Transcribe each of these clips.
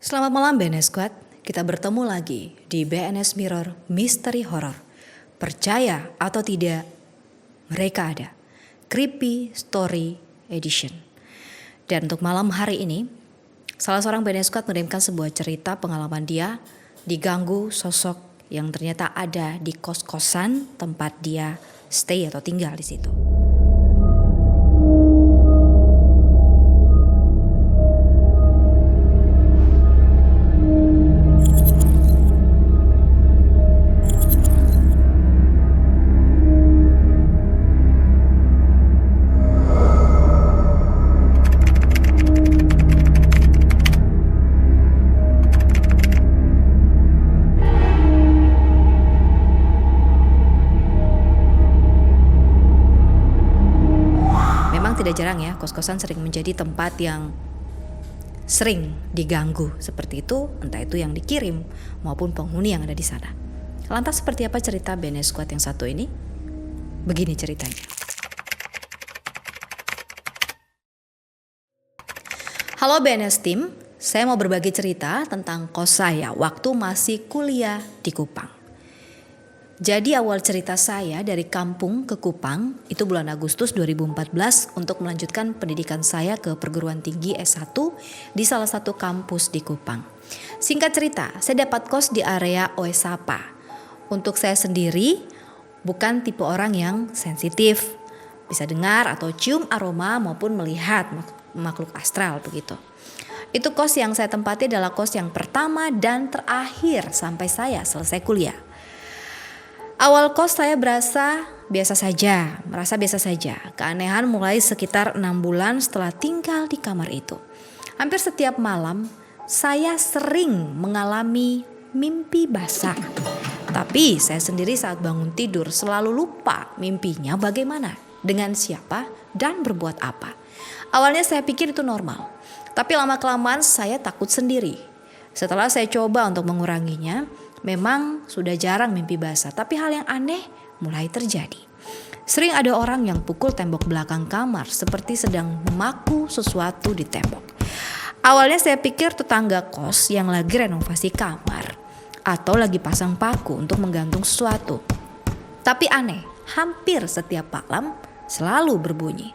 Selamat malam BNS Squad, kita bertemu lagi di BNS Mirror Misteri Horror. Percaya atau tidak, mereka ada. Creepy Story Edition. Dan untuk malam hari ini, salah seorang BNS Squad mengirimkan sebuah cerita pengalaman dia diganggu sosok yang ternyata ada di kos-kosan tempat dia stay atau tinggal di situ. Tidak jarang ya, kos-kosan sering menjadi tempat yang sering diganggu seperti itu, entah itu yang dikirim maupun penghuni yang ada di sana. Lantas seperti apa cerita BNS Squad yang satu ini? Begini ceritanya. Halo BNS Team, saya mau berbagi cerita tentang kos saya waktu masih kuliah di Kupang. Jadi awal cerita saya dari kampung ke Kupang itu bulan Agustus 2014 untuk melanjutkan pendidikan saya ke perguruan tinggi S1 di salah satu kampus di Kupang. Singkat cerita, saya dapat kos di area Oesapa. Untuk saya sendiri, bukan tipe orang yang sensitif, bisa dengar atau cium aroma maupun melihat makhluk astral begitu. Itu kos yang saya tempati adalah kos yang pertama dan terakhir sampai saya selesai kuliah. Awal kos saya merasa biasa saja. Keanehan mulai sekitar 6 bulan setelah tinggal di kamar itu. Hampir setiap malam saya sering mengalami mimpi basah. Tapi saya sendiri saat bangun tidur selalu lupa mimpinya bagaimana, dengan siapa, dan berbuat apa. Awalnya saya pikir itu normal. Tapi lama-kelamaan saya takut sendiri. Setelah saya coba untuk menguranginya, memang sudah jarang mimpi basah, tapi hal yang aneh mulai terjadi. Sering ada orang yang pukul tembok belakang kamar seperti sedang memaku sesuatu di tembok. Awalnya saya pikir tetangga kos yang lagi renovasi kamar atau lagi pasang paku untuk menggantung sesuatu. Tapi aneh, hampir setiap malam selalu berbunyi.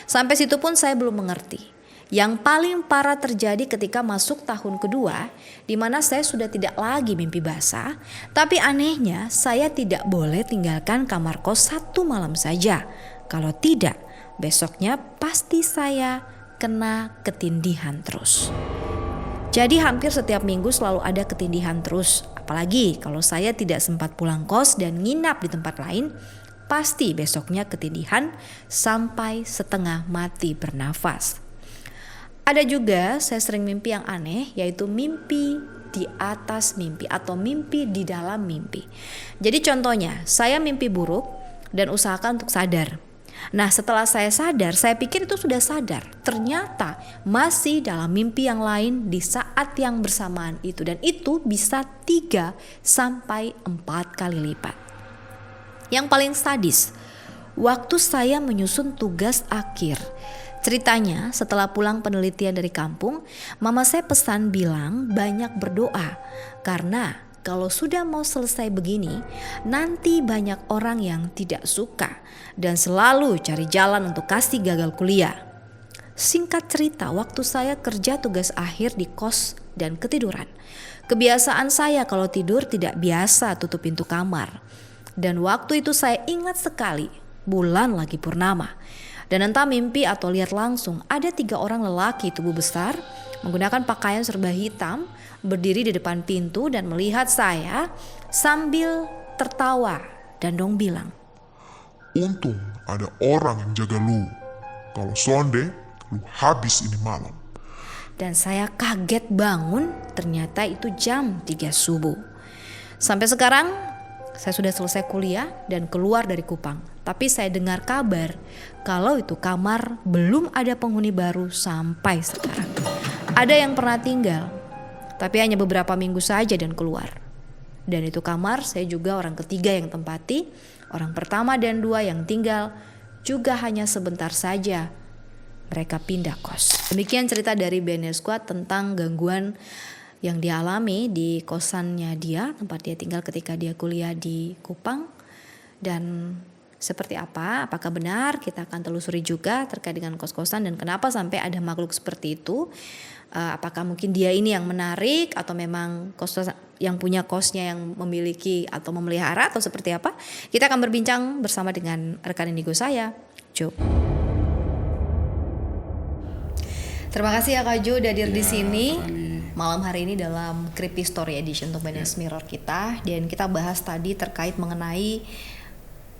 Sampai situ pun saya belum mengerti. Yang paling parah terjadi ketika masuk tahun kedua, di mana saya sudah tidak lagi mimpi basah, tapi anehnya saya tidak boleh tinggalkan kamar kos satu malam saja. Kalau tidak, besoknya pasti saya kena ketindihan terus. Jadi hampir setiap minggu selalu ada ketindihan terus. Apalagi kalau saya tidak sempat pulang kos dan nginap di tempat lain, pasti besoknya ketindihan sampai setengah mati bernafas. Ada juga saya sering mimpi yang aneh, yaitu mimpi di atas mimpi atau mimpi di dalam mimpi. Jadi contohnya, saya mimpi buruk dan usahakan untuk sadar. Nah setelah saya sadar, saya pikir itu sudah sadar. Ternyata masih dalam mimpi yang lain di saat yang bersamaan itu. Dan itu bisa 3 sampai 4 kali lipat. Yang paling sadis, waktu saya menyusun tugas akhir. Ceritanya setelah pulang penelitian dari kampung, mama saya pesan bilang banyak berdoa. Karena kalau sudah mau selesai begini, nanti banyak orang yang tidak suka dan selalu cari jalan untuk kasih gagal kuliah. Singkat cerita, waktu saya kerja tugas akhir di kos dan ketiduran. Kebiasaan saya kalau tidur tidak biasa tutup pintu kamar. Dan waktu itu saya ingat sekali, bulan lagi purnama. Dan entah mimpi atau lihat langsung, ada 3 orang lelaki tubuh besar menggunakan pakaian serba hitam berdiri di depan pintu dan melihat saya sambil tertawa dan dong bilang, "Untung ada orang yang jaga lu. Kalau sonde, lu habis ini malam." Dan saya kaget bangun, ternyata itu jam 3 subuh. Sampai sekarang saya sudah selesai kuliah dan keluar dari Kupang. Tapi saya dengar kabar kalau itu kamar belum ada penghuni baru sampai sekarang. Ada yang pernah tinggal, tapi hanya beberapa minggu saja dan keluar. Dan itu kamar saya juga orang ketiga yang tempati. Orang pertama dan 2 yang tinggal juga hanya sebentar saja. Mereka pindah kos. Demikian cerita dari BNS Squad tentang gangguan yang dia alami di kosannya dia, tempat dia tinggal ketika dia kuliah di Kupang. Dan seperti apa, apakah benar, kita akan telusuri juga terkait dengan kos-kosan dan kenapa sampai ada makhluk seperti itu. Apakah mungkin dia ini yang menarik atau memang kos yang punya kosnya yang memiliki atau memelihara atau seperti apa. Kita akan berbincang bersama dengan rekan indigo saya, Jo. Terima kasih ya Kak Jo udah hadir di sini malam hari ini dalam Creepy Story Edition untuk BNS Mirror kita. Dan kita bahas tadi terkait mengenai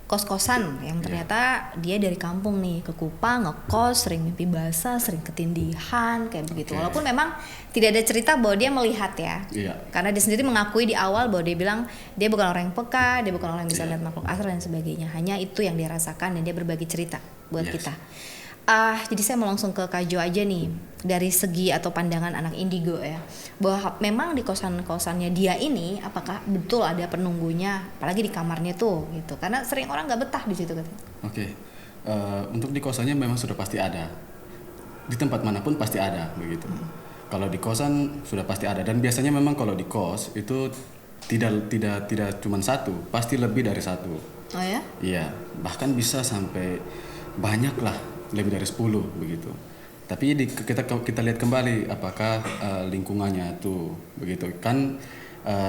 kos-kosan yang ternyata dia dari kampung nih ke Kupang ngekos, sering mimpi basah, sering ketindihan kayak begitu. Walaupun memang tidak ada cerita bahwa dia melihat ya. Karena dia sendiri mengakui di awal bahwa dia bilang dia bukan orang yang peka, dia bukan orang yang bisa lihat makhluk astral dan sebagainya. Hanya itu yang dia rasakan dan dia berbagi cerita buat kita. Jadi saya mau langsung ke Kak Jo aja nih, dari segi atau pandangan anak indigo ya, bahwa memang di kosan-kosannya dia ini apakah betul ada penunggunya, apalagi di kamarnya tuh gitu, karena sering orang nggak betah di situ katanya. Untuk di kosannya memang sudah pasti ada, di tempat manapun pasti ada begitu. Kalau di kosan sudah pasti ada, dan biasanya memang kalau di kos itu tidak cuma satu, pasti lebih dari satu. Oh ya? Iya, bahkan bisa sampai banyak lah, lebih dari 10 begitu. Tapi kita lihat kembali apakah lingkungannya tuh begitu kan.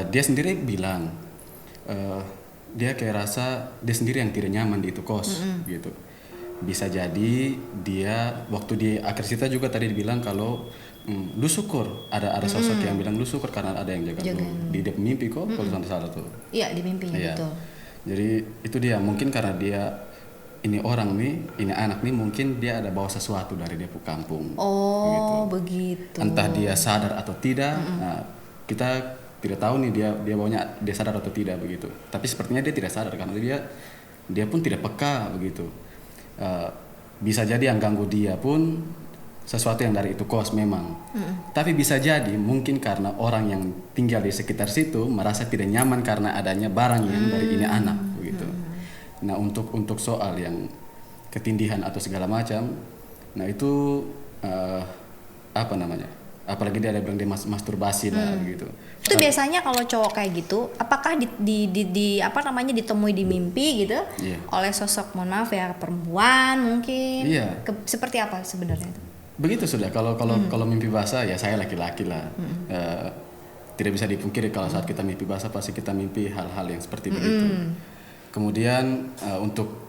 Dia sendiri bilang dia kayak rasa dia sendiri yang tidak nyaman di itu kos gitu. Bisa jadi dia waktu di akhir cerita juga tadi dibilang kalau lu syukur ada sosok yang bilang lu syukur karena ada yang jaga lu di dia mimpi kok kalau salah tuh. Iya, di mimpinya betul. Jadi itu dia, mungkin karena dia ini orang nih, ini anak nih, mungkin dia ada bawa sesuatu dari dia kampung. Begitu. Entah dia sadar atau tidak, nah, kita tidak tahu nih dia bawanya dia sadar atau tidak begitu. Tapi sepertinya dia tidak sadar karena dia pun tidak peka begitu. Bisa jadi yang ganggu dia pun sesuatu yang dari itu kos memang. Tapi bisa jadi mungkin karena orang yang tinggal di sekitar situ merasa tidak nyaman karena adanya barang yang dari ini anak begitu. Nah untuk soal yang ketindihan atau segala macam, nah itu apa namanya? Apalagi dia ada bilang dia masturbasi lah gitu. Itu biasanya kalau cowok kayak gitu, apakah di apa namanya ditemui di mimpi gitu oleh sosok, mohon maaf ya, perempuan mungkin? Seperti apa sebenarnya itu? Begitu sudah. Kalau mimpi basah ya saya laki-laki lah. Tidak bisa dipungkiri kalau saat kita mimpi basah pasti kita mimpi hal-hal yang seperti begitu. Kemudian untuk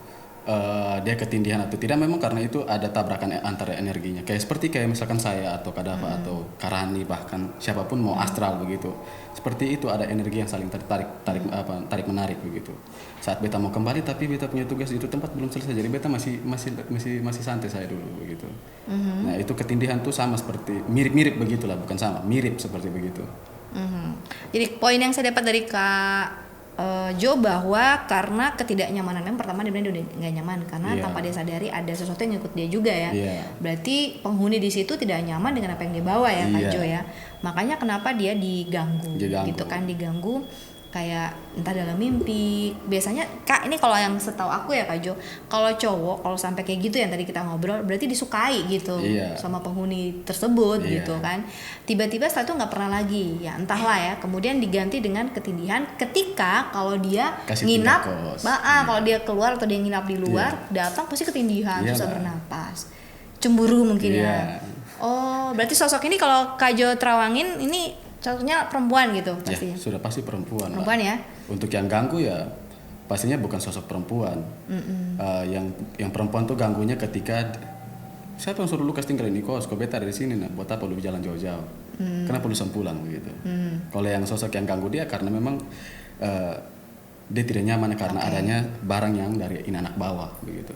dia ketindihan atau tidak memang karena itu ada tabrakan antara energinya. Kayak misalkan saya atau Kadafa atau Karani bahkan siapapun mau astral begitu. Seperti itu ada energi yang saling tarik menarik begitu. Saat beta mau kembali tapi beta punya tugas di itu tempat belum selesai. Jadi beta masih santai saya dulu begitu. Nah, itu ketindihan tuh sama seperti mirip begitulah, bukan sama, mirip seperti begitu. Jadi poin yang saya dapat dari Kak Jo bahwa karena ketidaknyamanan, memang pertama dia udah nggak nyaman karena tanpa dia sadari ada sesuatu yang ngikut dia juga ya. Berarti penghuni di situ tidak nyaman dengan apa yang dia bawa ya Kak Jo ya. Makanya kenapa dia diganggu gitu kan, diganggu kayak entah dalam mimpi. Biasanya Kak, ini kalau yang setahu aku ya Kak Jo, kalau cowok kalau sampai kayak gitu yang tadi kita ngobrol berarti disukai gitu sama penghuni tersebut gitu kan. Tiba-tiba setelah itu nggak pernah lagi ya, entahlah ya, kemudian diganti dengan ketindihan ketika kalau dia nginap, kalau dia keluar atau dia nginap di luar datang pasti ketindihan, susah bernapas, cemburu mungkin ya. Berarti sosok ini kalau Kak Jo terawangin ini contohnya perempuan gitu pastinya. Sudah pasti perempuan ya. Untuk yang ganggu ya pastinya bukan sosok perempuan. Yang perempuan tuh ganggunya ketika siapa yang suruh lu tinggal di kos, kau beta dari sini, nah buat apa lu jalan jauh-jauh? Kenapa lu sempulang begitu? Kalau yang sosok yang ganggu dia karena memang dia tidak nyaman karena adanya barang yang dari ini anak bawah begitu.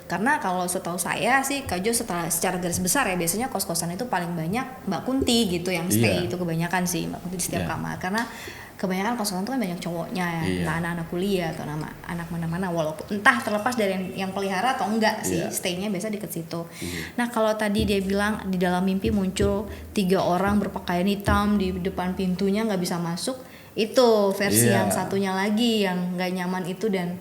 Karena kalau setahu saya sih Kak Jo secara garis besar ya biasanya kos-kosan itu paling banyak Mbak Kunti gitu yang stay itu kebanyakan sih Mbak Kunti di setiap kamar, karena kebanyakan kos-kosan itu kan banyak cowoknya ya, anak-anak kuliah atau anak mana-mana, walaupun entah terlepas dari yang pelihara atau enggak sih stay-nya biasa deket situ. Nah kalau tadi dia bilang di dalam mimpi muncul 3 orang berpakaian hitam di depan pintunya nggak bisa masuk, itu versi yang satunya lagi yang nggak nyaman itu dan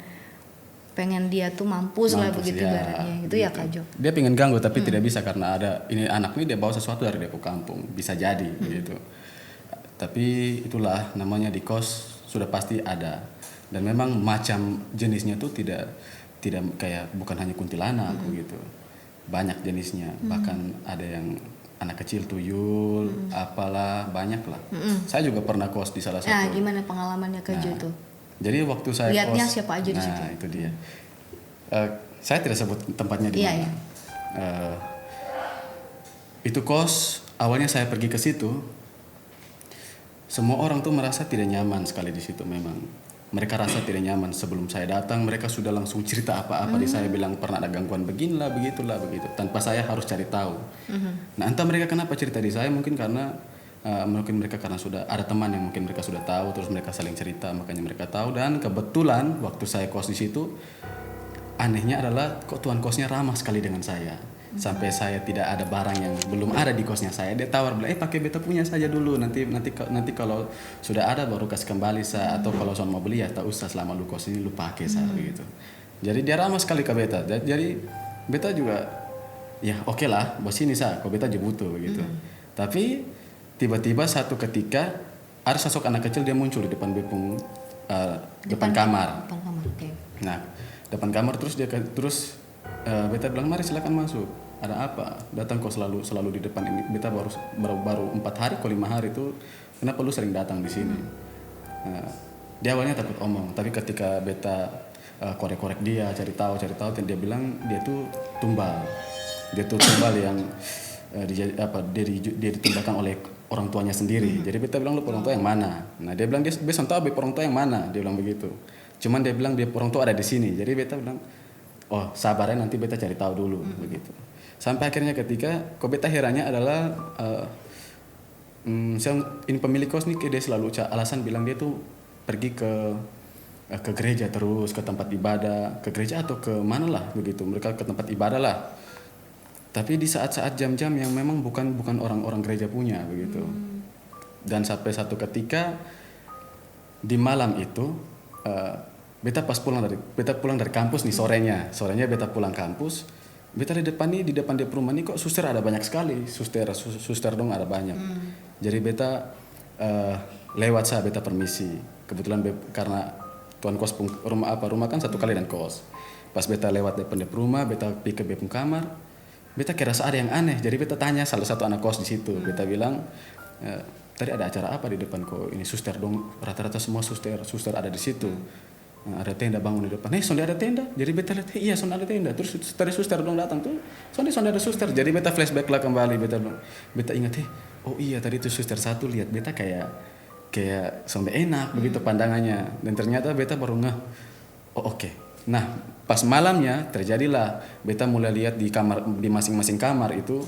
pengen dia tuh mampus lah begitu ibaratnya itu ya Kak Jo. Dia pengen ganggu tapi tidak bisa karena ada ini anak ini dia bawa sesuatu dari Depok kampung, bisa jadi begitu. Tapi itulah namanya di kos sudah pasti ada. Dan memang macam jenisnya tuh tidak kayak bukan hanya kuntilanak begitu. Banyak jenisnya. Bahkan ada yang anak kecil tuyul, apalah banyak lah. Saya juga pernah kos di salah satu. Nah, gimana pengalamannya Kak Jo Nah, tuh? Jadi waktu saya Lihatnya kos, siapa aja di situ? Nah, itu dia. Saya tidak sebut tempatnya di Iya, mana. iya. Itu kos, awalnya saya pergi ke situ. Semua orang tuh merasa tidak nyaman sekali di situ memang. Mereka rasa tidak nyaman sebelum saya datang. Mereka sudah langsung cerita apa-apa di saya, bilang pernah ada gangguan beginilah, begitulah, begitu. Tanpa saya harus cari tahu. Nah, entah mereka kenapa cerita di saya, mungkin karena mereka karena sudah ada teman yang mungkin mereka sudah tahu, terus mereka saling cerita, makanya mereka tahu. Dan kebetulan waktu saya kos di situ, anehnya adalah kok tuan kosnya ramah sekali dengan saya. Sampai saya tidak ada barang yang belum ada di kosnya saya, dia tawar bilang, pakai beta punya saja dulu, nanti kalau sudah ada baru kasih kembali sa, atau kalau soal mau beli ya tak usah, selama lu kos ini lu pakai sa, begitu. Jadi dia ramah sekali ke beta. Jadi beta juga ya oke lah, bos ini sa, kok beta juga butuh begitu. Tapi tiba-tiba satu ketika ada sosok anak kecil, dia muncul di depan bepung depan kamar. Depan kamar, oke. Nah, depan kamar terus beta bilang mari silakan masuk. Ada apa? Datang kok selalu di depan ini. Beta baru 4 hari kok 5 hari itu. Kenapa lu sering datang di sini? Dia awalnya takut omong, tapi ketika beta korek-korek dia, cari tahu, dan dia bilang dia tuh tumbal. Dia tuh tumbal yang dia ditumbalkan oleh orang tuanya sendiri. Jadi beta bilang, lu orang tua yang mana? Nah, dia bilang dia besok tahu orang tua yang mana. Dia bilang begitu. Cuman dia bilang dia orang tua ada di sini. Jadi beta bilang, oh sabar ya, nanti beta cari tahu dulu begitu. Sampai akhirnya ketika kok beta herannya adalah ini pemilik kos nih, dia selalu alasan bilang dia tuh pergi ke gereja terus, ke tempat ibadah, ke gereja atau ke mana lah begitu. Mereka ke tempat ibadah lah. Tapi di saat-saat jam-jam yang memang bukan orang-orang gereja punya begitu. Dan sampai satu ketika di malam itu beta pulang dari kampus nih, sorenya beta pulang kampus. Beta di depan dia rumah nih kok suster ada banyak sekali, suster dong ada banyak. Jadi beta lewat saya, beta permisi. Kebetulan karena tuan kos rumah kan satu kali dan kos. Pas beta lewat depan rumah, beta pergi ke bepung kamar. Beta kira ada yang aneh, jadi beta tanya salah satu anak kos di situ. Beta bilang, tadi ada acara apa di depan kok? Ini suster dong, rata-rata semua suster ada di situ. Nah, ada tenda bangun di depan. Sonde ada tenda. Jadi beta lihat, iya sonde ada tenda. Terus tadi suster dong datang tuh. Sonde ada suster. Jadi beta flashback lah kembali. Beta ingat, oh iya tadi tuh suster satu lihat beta kayak sonde enak begitu pandangannya. Dan ternyata beta baru ngeh. Oh oke. Nah, pas malamnya terjadilah beta mulai lihat di masing-masing kamar itu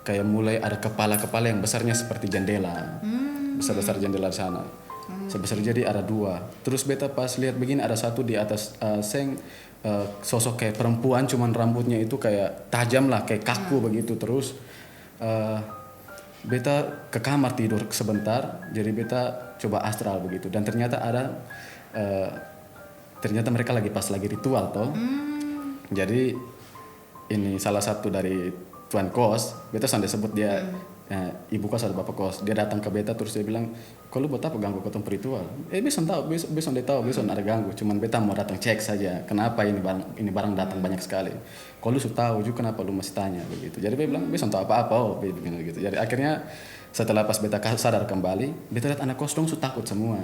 kayak mulai ada kepala-kepala yang besarnya seperti jendela. Besar-besar jendela di sana. Sebesar jadi ada 2. Terus beta pas lihat begini ada satu di atas seng, sosok kayak perempuan, cuman rambutnya itu kayak tajam lah, kayak kaku begitu. Terus beta ke kamar tidur sebentar, jadi beta coba astral begitu. Dan ternyata ternyata mereka lagi ritual toh. Jadi ini salah satu dari tuan kos, beta sampai sebut dia ibu kos atau bapak kos. Dia datang ke beta terus dia bilang, kok lu buat apa ganggu ketemu ritual? Besok dia tahu besok ada ganggu. Cuman beta mau datang cek saja, kenapa ini barang datang banyak sekali. Kok lu sudah tahu juga kenapa lu masih tanya begitu. Jadi beta bilang besok tahu apa-apa gitu. Jadi akhirnya setelah pas beta sadar kembali, beta lihat anak kos dong sudah takut semua.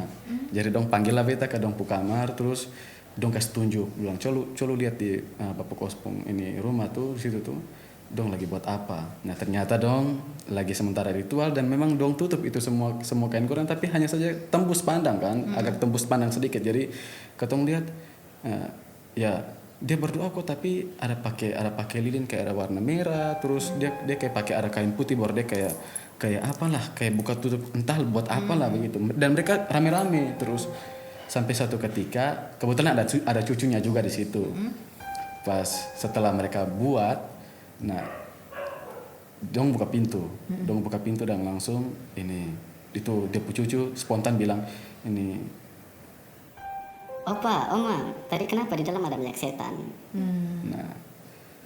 Jadi dong panggil lah beta ke dong pu kamar, terus dong kasih tunjuk, bilang colo lihat di bapak kos pun ini rumah tuh di situ tuh. Dong lagi buat apa? Nah ternyata dong lagi sementara ritual dan memang dong tutup itu semua kain koran, tapi hanya saja tembus pandang kan, agak tembus pandang sedikit. Jadi ketong lihat ya dia berdoa kok, tapi ada pakai lilin kayak ada warna merah, terus dia kayak pakai ada kain putih, baru dia kayak apalah, kayak buka tutup entah buat apalah begitu. Dan mereka rame-rame terus sampai satu ketika kebetulan ada cucunya juga di situ. Pas setelah mereka buat, nah, dong buka pintu dan langsung itu dia cucu spontan bilang ini, Opa, Oma, tadi kenapa di dalam ada banyak setan? Nah,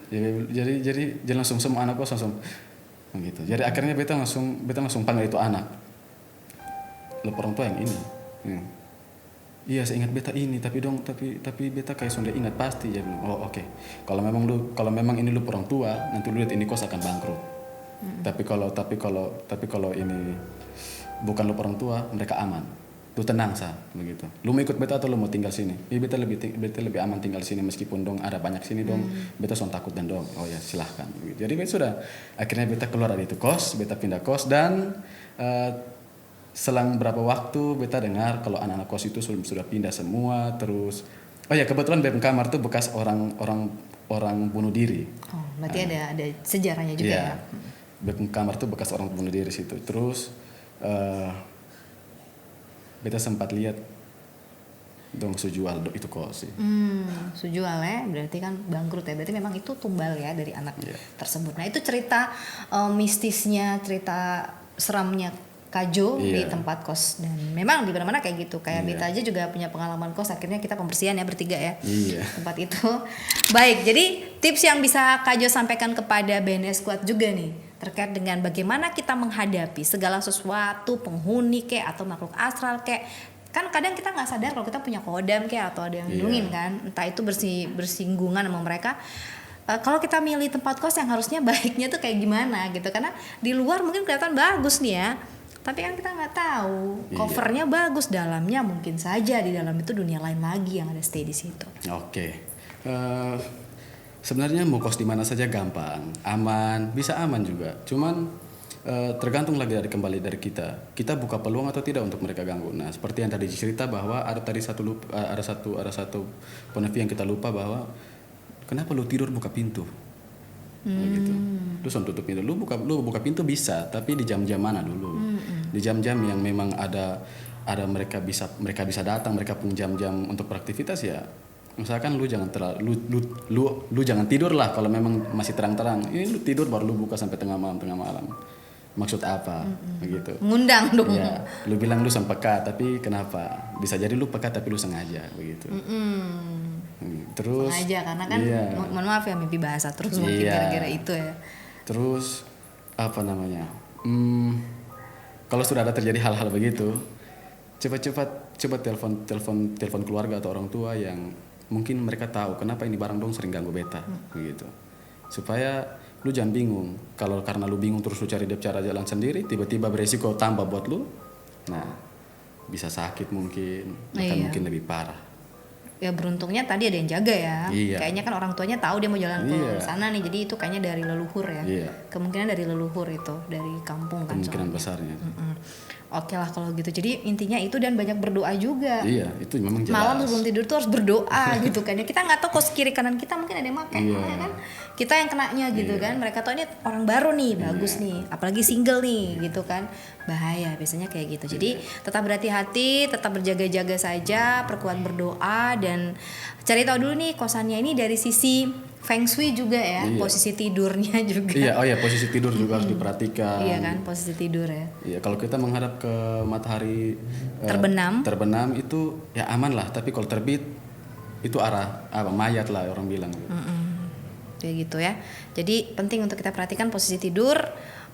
jadi langsung semua anak kos langsung gitu. Jadi akhirnya beta langsung panggil itu anak. lo orang tua yang ini. Iya, saya ingat beta ini, tapi beta kayak sudah ingat pasti. Dia bilang, oh oke. Kalau memang ini lu orang tua, nanti lu lihat ini kos akan bangkrut. Tapi kalau ini bukan lu orang tua, mereka aman. Lu tenang sah, begitu. Lu mau ikut beta atau lu mau tinggal sini? Beta lebih aman tinggal sini meskipun dong ada banyak sini dong. Beta son takut dan dong. Oh ya silahkan. Begitu. Jadi beta sudah akhirnya beta keluar dari itu kos, beta pindah kos dan selang berapa waktu beta dengar kalau anak-anak kos itu sudah pindah semua terus. Oh ya kebetulan BEM kamar tuh bekas orang bunuh diri. Oh, berarti ada sejarahnya juga ya. BEM kamar tuh bekas orang bunuh diri situ. Terus beta sempat lihat dong sujual itu kos sih. Sujual ya, berarti kan bangkrut ya. Berarti memang itu tumbal ya dari anak tersebut. Nah itu cerita mistisnya, cerita seramnya Kajo di tempat kos, dan memang di mana-mana kayak gitu. Kayak Beta aja juga punya pengalaman kos, akhirnya kita pembersihan ya bertiga ya tempat itu. Baik, jadi tips yang bisa Kajo sampaikan kepada BNS Squad juga nih terkait dengan bagaimana kita menghadapi segala sesuatu, penghuni kayak atau makhluk astral kayak. Kan kadang kita nggak sadar kalau kita punya kodam kayak atau ada yang lindungin kan, entah itu bersinggungan sama mereka. Kalau kita milih tempat kos yang harusnya baiknya tuh kayak gimana gitu, karena di luar mungkin kelihatan bagus nih ya, tapi kan kita nggak tahu covernya bagus, dalamnya mungkin saja di dalam itu dunia lain lagi yang ada stay di situ. Oke. Sebenarnya mau kos di mana saja gampang, aman, bisa aman juga. Cuman tergantung lagi kembali dari kita. Kita buka peluang atau tidak untuk mereka ganggu. Nah, seperti yang tadi cerita bahwa ada satu penepi yang kita lupa bahwa kenapa lu tidur buka pintu? Gitu. Lu tutup pintu, lu buka pintu bisa, tapi di jam-jam mana dulu? Di jam-jam yang memang ada mereka bisa datang, mereka punya jam-jam untuk beraktivitas ya. Misalkan lu jangan lu jangan tidur lah kalau memang masih terang-terang. Ini lu tidur baru lu buka sampai tengah malam. Maksud apa? Begitu. Ngundang dong. Ya, lu bilang lu peka, tapi kenapa? Bisa jadi lu peka tapi lu sengaja begitu. Terus sengaja karena kan mohon maaf ya mimpi bahasa terus mungkin gara-gara itu ya. Terus apa namanya? Kalau sudah ada terjadi hal-hal begitu, coba telepon keluarga atau orang tua yang mungkin mereka tahu kenapa ini barang dong sering ganggu beta begitu. Supaya lu jangan bingung. Kalau karena lu bingung terus lu cari cara jalan sendiri, tiba-tiba beresiko tambah buat lu. Nah, bisa sakit mungkin, bahkan mungkin lebih parah. Ya beruntungnya tadi ada yang jaga ya. Kayaknya kan orang tuanya tahu dia mau jalan ke sana nih, jadi itu kayaknya dari leluhur ya. Kemungkinan dari leluhur itu, dari kampung kan. Kemungkinan besarnya. Oke lah kalau gitu. Jadi intinya itu, dan banyak berdoa juga. Iya, itu memang jelas. Malam sebelum tidur tuh harus berdoa gitu kan. Kita nggak tahu kos kiri kanan kita mungkin ada yang makan, ya kan? Kita yang kenanya gitu kan. Mereka tahu ini orang baru nih, bagus nih, apalagi single nih gitu kan. Bahaya biasanya kayak gitu. Jadi tetap berhati-hati, tetap berjaga-jaga saja, perkuat berdoa, dan cari tahu dulu nih kosannya ini dari sisi Feng Shui juga ya, posisi tidurnya juga. Posisi tidur juga harus diperhatikan. Iya kan, posisi tidur ya. Iya, kalau kita menghadap ke matahari terbenam itu ya aman lah, tapi kalau terbit itu arah mayat lah orang bilang. Kayak gitu ya. Jadi penting untuk kita perhatikan posisi tidur.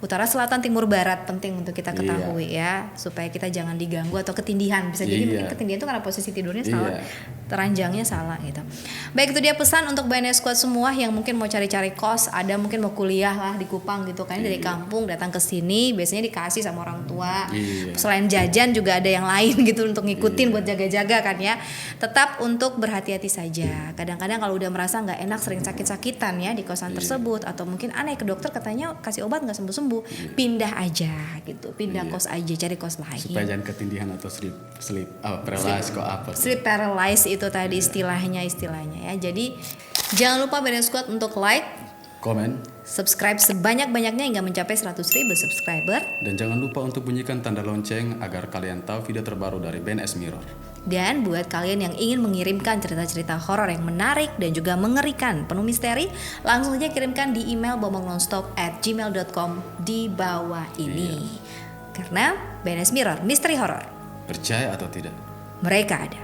Utara, selatan, timur, barat penting untuk kita ketahui ya, supaya kita jangan diganggu atau ketindihan. Bisa jadi mungkin ketindihan itu karena posisi tidurnya salah, teranjangnya salah gitu. Baik, itu dia pesan untuk BNS Squad semua yang mungkin mau cari-cari kos, ada mungkin mau kuliah lah di Kupang gitu kan, dari kampung datang ke sini biasanya dikasih sama orang tua. Selain jajan juga ada yang lain gitu untuk ngikutin buat jaga-jaga kan ya. Tetap untuk berhati-hati saja. Kadang-kadang kalau udah merasa nggak enak, sering sakit-sakitan ya di kosan tersebut, atau mungkin aneh ke dokter katanya kasih obat nggak sembuh-sembuh, pindah aja gitu, pindah kos aja, cari kos lain supaya jangan ketindihan atau sleep paralysis kok apa sleep paralysis itu tadi istilahnya ya. Jadi jangan lupa BNS Squad untuk like, komen, subscribe sebanyak-banyaknya hingga mencapai 100.000 subscriber, dan jangan lupa untuk bunyikan tanda lonceng agar kalian tahu video terbaru dari BNS Mirror. Dan buat kalian yang ingin mengirimkan cerita-cerita horor yang menarik dan juga mengerikan, penuh misteri, langsung saja kirimkan di email bomongnonstop@gmail.com di bawah ini. Karena BNS Mirror, misteri horor, percaya atau tidak, mereka ada.